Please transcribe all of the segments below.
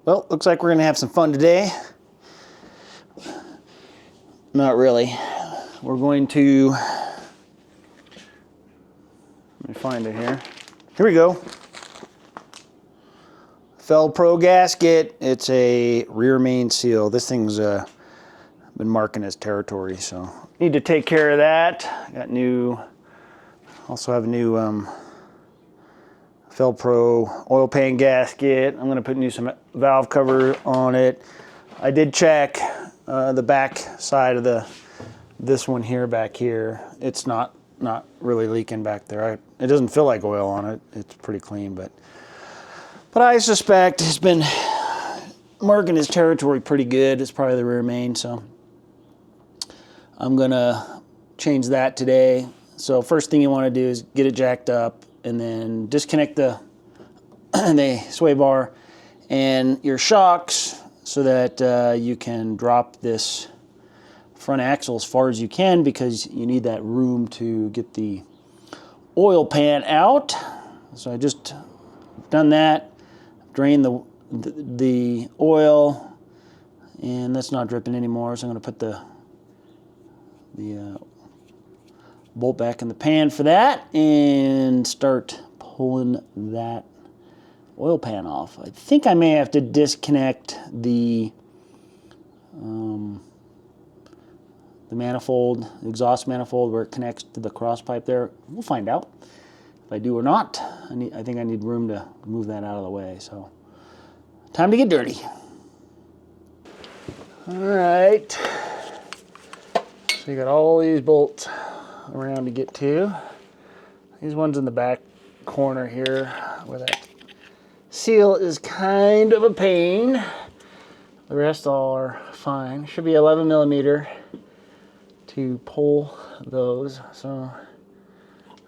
Well, looks like we're gonna have some fun today. Not really. We're going to, let me find it here. Here we go. Pro gasket. It's a rear main seal. This thing's been marking its territory, so need to take care of that. Got new, also have a new Pro oil pan gasket. I'm gonna put some valve cover on it. I did check the back side of this one here, back here. It's not really leaking back there. It doesn't feel like oil on it. It's pretty clean, but I suspect it's been marking his territory pretty good. It's probably the rear main, so I'm gonna change that today. So first thing you want to do is get it jacked up and then disconnect the sway bar and your shocks so that you can drop this front axle as far as you can, because you need that room to get the oil pan out. So I just done that, drained the oil, and that's not dripping anymore. So I'm going to put the bolt back in the pan for that and start pulling that oil pan off. I think I may have to disconnect the manifold, exhaust manifold, where it connects to the cross pipe there. We'll find out if I do or not. I think I need room to move that out of the way. So time to get dirty. All right. So you got all these bolts around to get to. These ones in the back corner here where that seal is kind of a pain. The rest all are fine. Should be 11 millimeter to pull those. So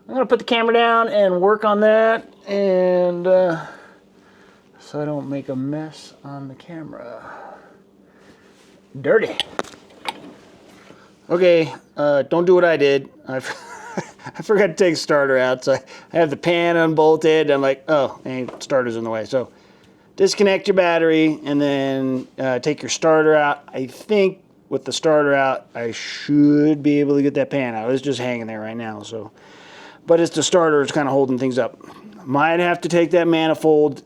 I'm gonna put the camera down and work on that, and so I don't make a mess on the camera. Dirty. Okay, don't do what I did. I forgot to take the starter out, so I have the pan unbolted. I'm like, oh, and starter's in the way. So disconnect your battery and then take your starter out. I think with the starter out, I should be able to get that pan out. It's just hanging there right now. So, but it's the starter. It's kind of holding things up. Might have to take that manifold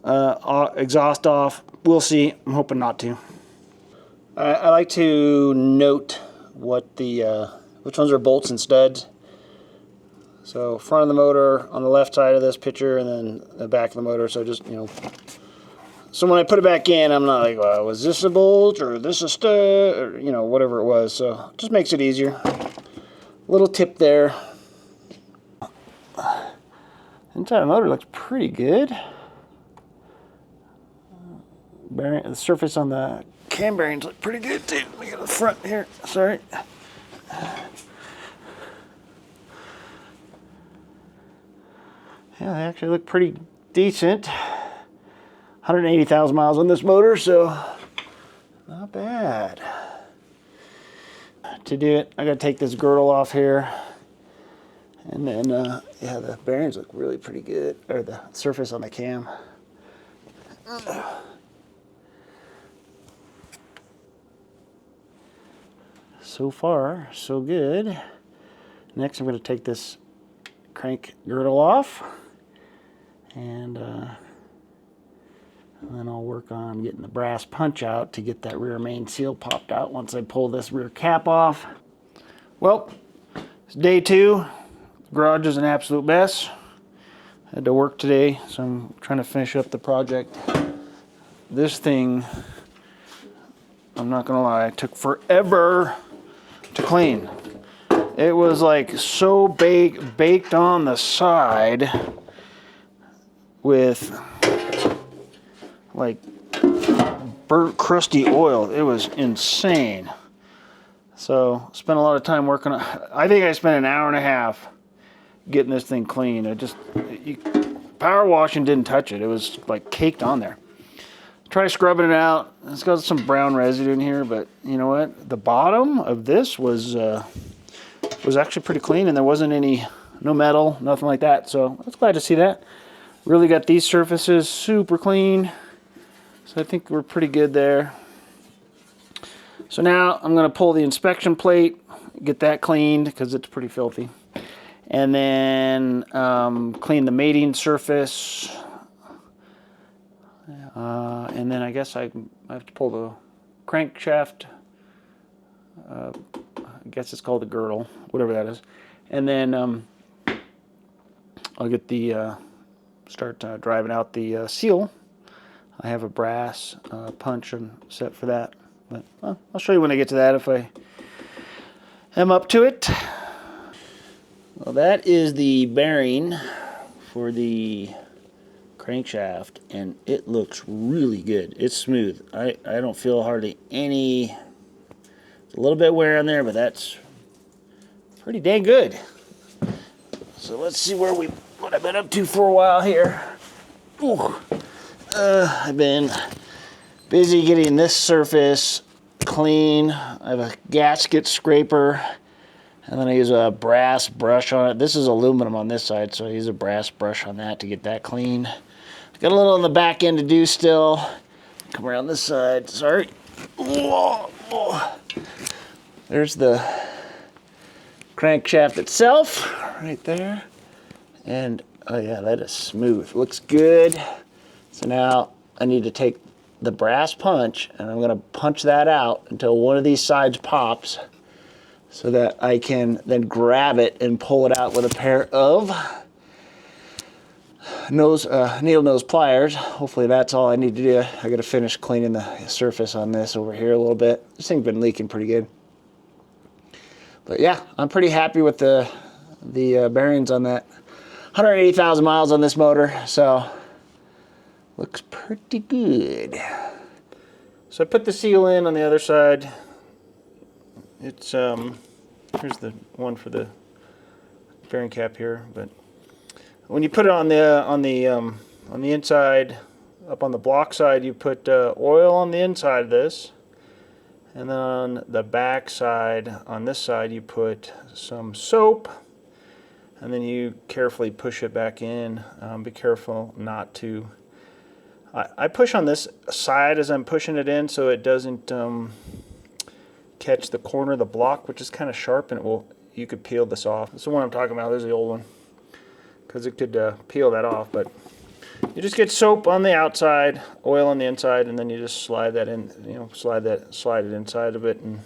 exhaust off. We'll see. I'm hoping not to. I like to note what which ones are bolts and studs. So front of the motor on the left side of this picture, and then the back of the motor. So just, so when I put it back in, I'm not like, well, was this a bolt or this a stud, or whatever it was. So it just makes it easier. Little tip there. Inside the motor looks pretty good. The surface on the cam bearings look pretty good too. Let me get the front here. Sorry. Yeah, they actually look pretty decent. 180,000 miles on this motor, so not bad. To do it, I gotta take this girdle off here. And then, yeah, the bearings look really pretty good, or the surface on the cam. So far, so good. Next, I'm going to take this crank girdle off, and then I'll work on getting the brass punch out to get that rear main seal popped out once I pull this rear cap off. Well, it's day 2. The garage is an absolute mess. I had to work today, so I'm trying to finish up the project. This thing, I'm not going to lie, it took forever to clean. It was like so baked on the side with like burnt crusty oil. It was insane. So spent a lot of time working on, I think I spent an hour and a half getting this thing clean. Power washing didn't touch it. It was like caked on there. Try scrubbing it out. It's got some brown residue in here, but you know what? The bottom of this was actually pretty clean, and there wasn't no metal, nothing like that. So I was glad to see that. Really got these surfaces super clean. So I think we're pretty good there. So now I'm going to pull the inspection plate, get that cleaned because it's pretty filthy. And then clean the mating surface. And then I guess I have to pull the crankshaft. I guess it's called the girdle, whatever that is. And then I'll get the start driving out the seal. I have a brass punch set for that. But I'll show you when I get to that if I am up to it. Well, that is the bearing for the crankshaft, and it looks really good. It's smooth. I don't feel hardly any, a little bit wear on there, but that's pretty dang good. So let's see what I've been up to for a while here. Ooh. I've been busy getting this surface clean. I have a gasket scraper, and then I use a brass brush on it. This is aluminum on this side, so I use a brass brush on that to get that clean. Got a little on the back end to do still. Come around this side. Sorry. Whoa. There's the crankshaft itself right there. And oh yeah, that is smooth. Looks good. So now I need to take the brass punch and I'm going to punch that out until one of these sides pops so that I can then grab it and pull it out with a pair of needle nose pliers. Hopefully that's all I need to do. I got to finish cleaning the surface on this over here a little bit. This thing's been leaking pretty good. But yeah, I'm pretty happy with the bearings on that. 180,000 miles on this motor, so looks pretty good. So I put the seal in on the other side. It's here's the one for the bearing cap here, but when you put it on the inside, up on the block side, you put oil on the inside of this, and then on the back side, on this side, you put some soap, and then you carefully push it back in. Be careful not to. I push on this side as I'm pushing it in so it doesn't catch the corner of the block, which is kind of sharp, and you could peel this off. This is the one I'm talking about. This is the old one, because it could peel that off. But you just get soap on the outside, oil on the inside, and then you just slide that in. You know, slide it inside of it, and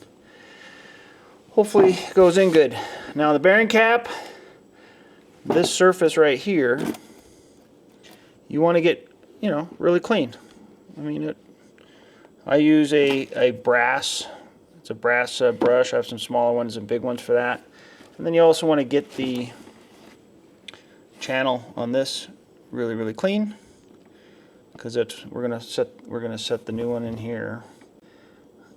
hopefully it goes in good. Now the bearing cap, this surface right here, you want to get, you know, really clean. I mean, I use a brass. It's a brass brush. I have some smaller ones and big ones for that. And then you also want to get the channel on this really, really clean, because we're gonna set the new one in here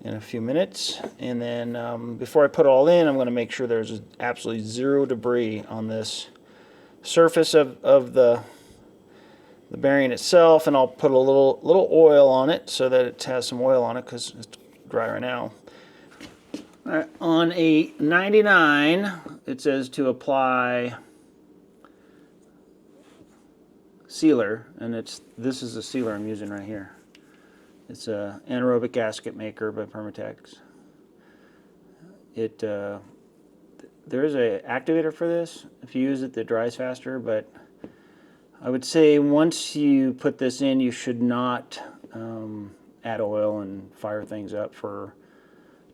in a few minutes. And then before I put it all in, I'm going to make sure there's absolutely zero debris on this surface of the bearing itself, and I'll put a little oil on it so that it has some oil on it because it's dry right now. All right, on a 99, it says to apply sealer, and this is the sealer I'm using right here. It's a anaerobic gasket maker by Permatex. There is an activator for this. If you use it, it dries faster, but I would say once you put this in, you should not add oil and fire things up for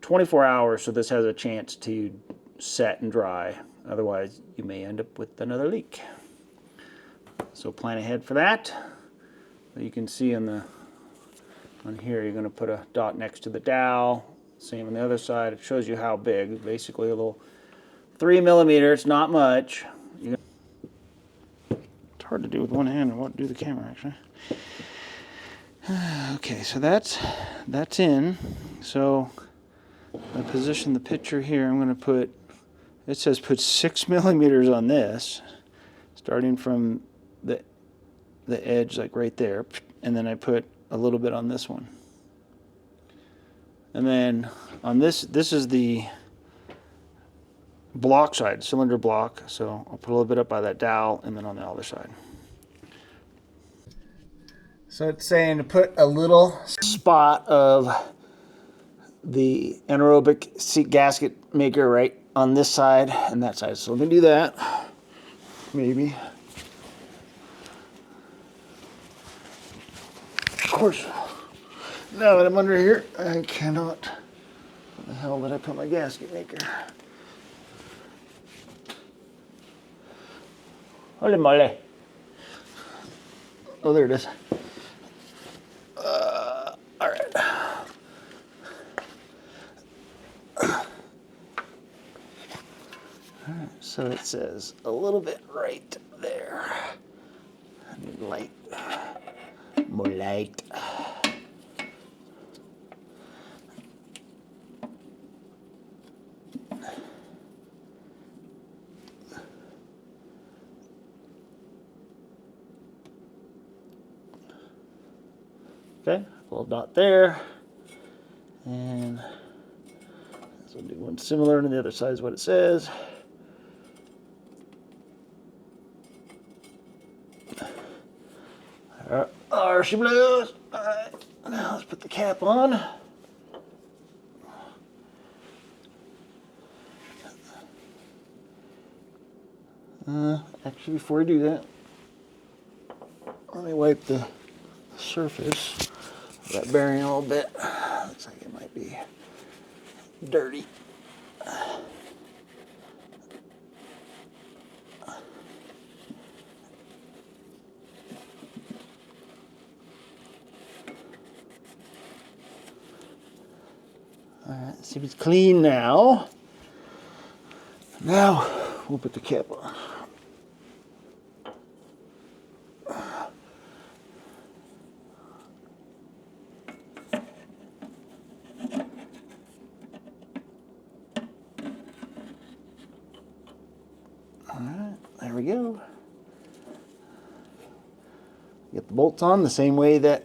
24 hours so this has a chance to set and dry. Otherwise, you may end up with another leak. So plan ahead for that. You can see on here, you're going to put a dot next to the dowel. Same on the other side. It shows you how big. Basically a little 3 millimeter. It's not much. It's hard to do with one hand. I won't do the camera actually. Okay, so that's in. So I position the picture here. I'm going to put. It says put 6 millimeters on this, starting from the edge, like right there, and then I put a little bit on this one. And then on this is the block side, cylinder block, so I'll put a little bit up by that dowel and then on the other side. So it's saying to put a little spot of the anaerobic seat gasket maker right on this side and that side. So let me do that. Maybe. Of course, now that I'm under here, I cannot. Where the hell did I put my gasket maker? Holy moly. Oh, there it is. All right. Alright, so it says a little bit right there. I need light. More light. Okay, little dot there. And this will do one similar, and the other side is what it says. There she blows. All right, now let's put the cap on. Actually, before I do that, let me wipe the surface of that bearing a little bit. Looks like it might be dirty. Alright, see if it's clean now. Now we'll put the cap on. Alright, there we go. Get the bolts on the same way that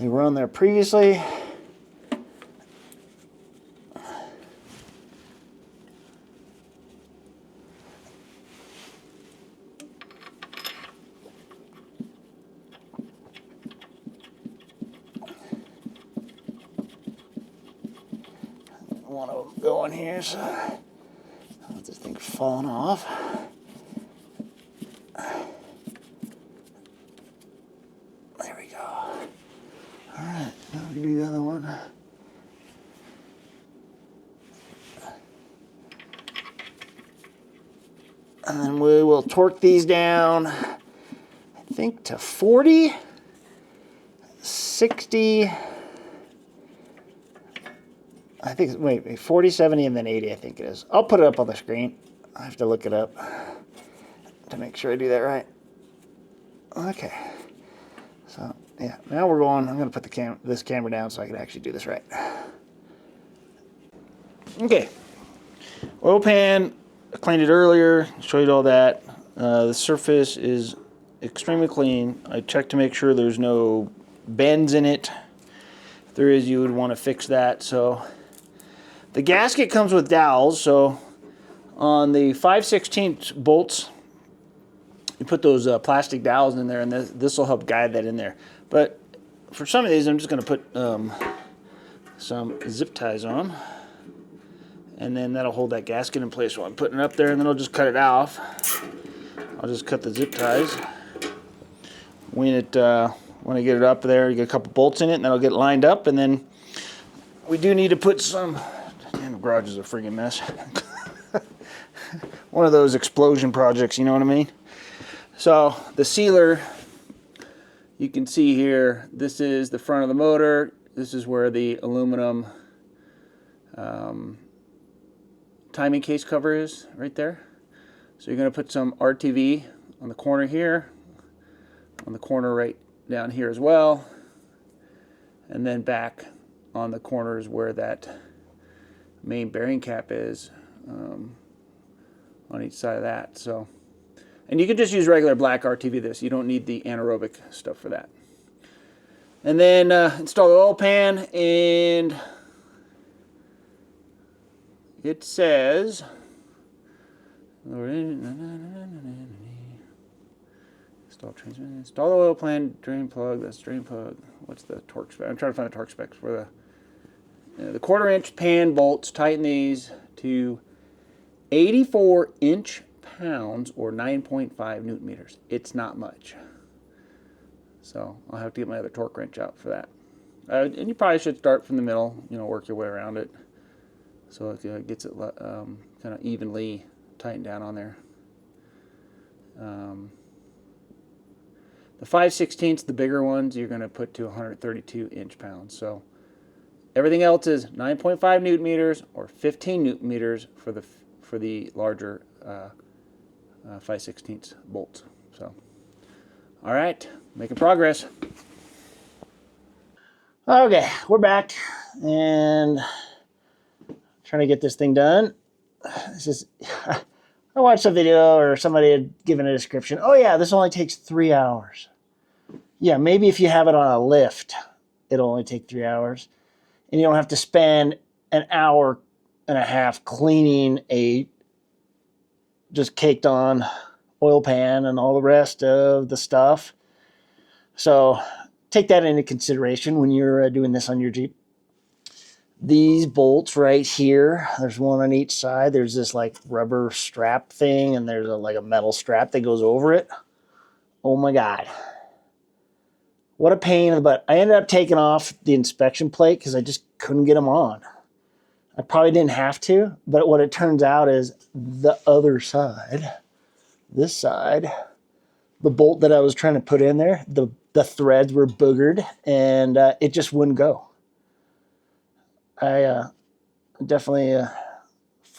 they were on there previously. One of them going here, so this thing's falling off. There we go. All right, now we do the other one. And then we will torque these down, I think to 40, 60, I think, wait, 40, 70, and then 80, I think it is. I'll put it up on the screen. I have to look it up to make sure I do that right. Okay. So, yeah, now we're going, I'm going to put this camera down so I can actually do this right. Okay. Oil pan, I cleaned it earlier, showed you all that. The surface is extremely clean. I checked to make sure there's no bends in it. If there is, you would want to fix that. So the gasket comes with dowels, so on the 5/16 bolts, you put those plastic dowels in there, and this will help guide that in there. But for some of these, I'm just going to put some zip ties on, and then that'll hold that gasket in place while I'm putting it up there, and then I'll just cut it off. I'll just cut the zip ties. When I get it up there, you get a couple bolts in it, and then I'll get it lined up, and then we do need to put some. Man, the garage is a friggin' mess. One of those explosion projects, you know what I mean? So the sealer, you can see here, this is the front of the motor. This is where the aluminum timing case cover is, right there. So you're going to put some RTV on the corner here, on the corner right down here as well, and then back on the corners where that main bearing cap is, on each side of that. So, and you can just use regular black RTV this. You don't need the anaerobic stuff for that. And then install the oil pan, and it says Install transmission. Install the oil pan, drain plug. That's drain plug. What's the torque spec? I'm trying to find the torque specs for the 1/4-inch pan bolts. Tighten these to 84 inch-pounds or 9.5 Newton meters. It's not much. So I'll have to get my other torque wrench out for that. And you probably should start from the middle, work your way around it so it gets it kind of evenly tightened down on there. The 5/16, the bigger ones, you're going to put to 132 inch-pounds. So everything else is 9.5 Newton meters or 15 Newton meters for the larger 5/16 bolts. So, all right, making progress. Okay, we're back and trying to get this thing done. This is, I watched a video or somebody had given a description. Oh yeah, this only takes 3 hours. Yeah, maybe if you have it on a lift, it'll only take 3 hours. And you don't have to spend an hour and a half cleaning a just caked on oil pan and all the rest of the stuff. So take that into consideration when you're doing this on your Jeep. These bolts right here, there's one on each side. There's this like rubber strap thing, and there's like a metal strap that goes over it. Oh my God. What a pain in the butt. I ended up taking off the inspection plate because I just couldn't get them on. I probably didn't have to, but what it turns out is the other side, this side, the bolt that I was trying to put in there, the threads were boogered and it just wouldn't go. I definitely,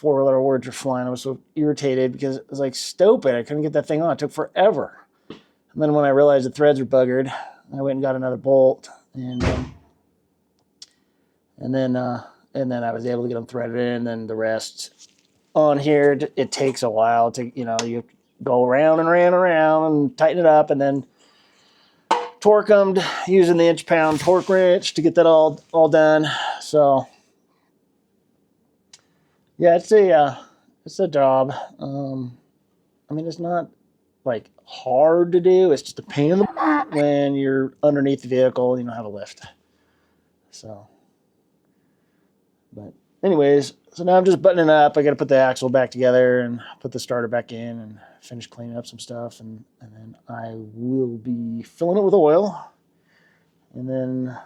4-letter words were flying. I was so irritated because it was like stupid. I couldn't get that thing on. It took forever. And then when I realized the threads were buggered, I went and got another bolt, and then I was able to get them threaded in. And then the rest on here, it takes a while to, you go around and around and tighten it up, and then torque them using the inch-pound torque wrench to get that all done. So yeah, it's a job. I mean, it's not like hard to do. It's just a pain in the butt when you're underneath the vehicle and you don't have a lift. So, but anyways, so now I'm just buttoning up. I got to put the axle back together and put the starter back in and finish cleaning up some stuff, and then I will be filling it with oil, and then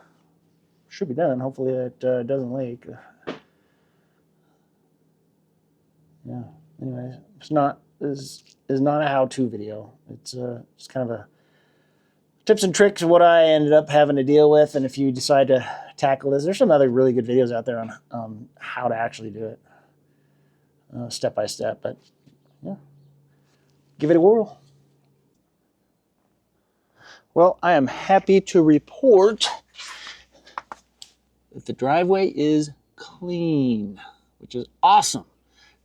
should be done. Hopefully it doesn't leak. Yeah. Anyways, is not a how-to video. It's just kind of a tips and tricks of what I ended up having to deal with. And if you decide to tackle this, there's some other really good videos out there on how to actually do it step by step. But yeah, give it a whirl. Well, I am happy to report that the driveway is clean, which is awesome.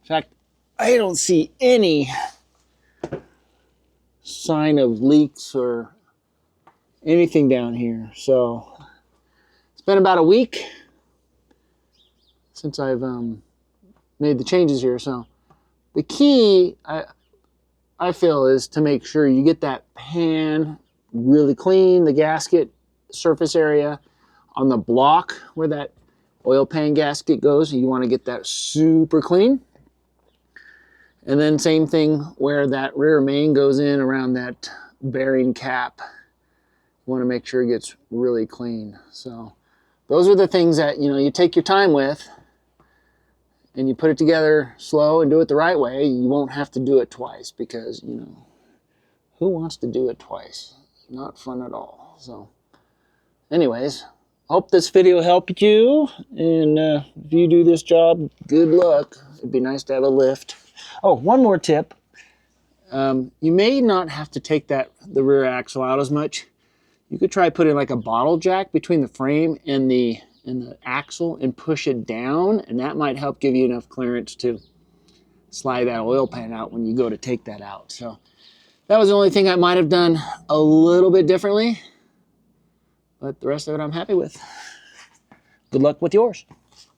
In fact, I don't see any sign of leaks or anything down here. So it's been about a week since I've made the changes here. So the key, I feel, is to make sure you get that pan really clean, the gasket surface area on the block where that oil pan gasket goes. You want to get that super clean. And then same thing where that rear main goes in around that bearing cap. You want to make sure it gets really clean. So those are the things that, you take your time with and you put it together slow and do it the right way. You won't have to do it twice because, who wants to do it twice? Not fun at all. So anyways, hope this video helped you. And if you do this job, good luck. It'd be nice to have a lift. Oh, one more tip. You may not have to take the rear axle out as much. You could try putting like a bottle jack between the frame and the axle and push it down, and that might help give you enough clearance to slide that oil pan out when you go to take that out. So that was the only thing I might have done a little bit differently, but the rest of it I'm happy with. Good luck with yours.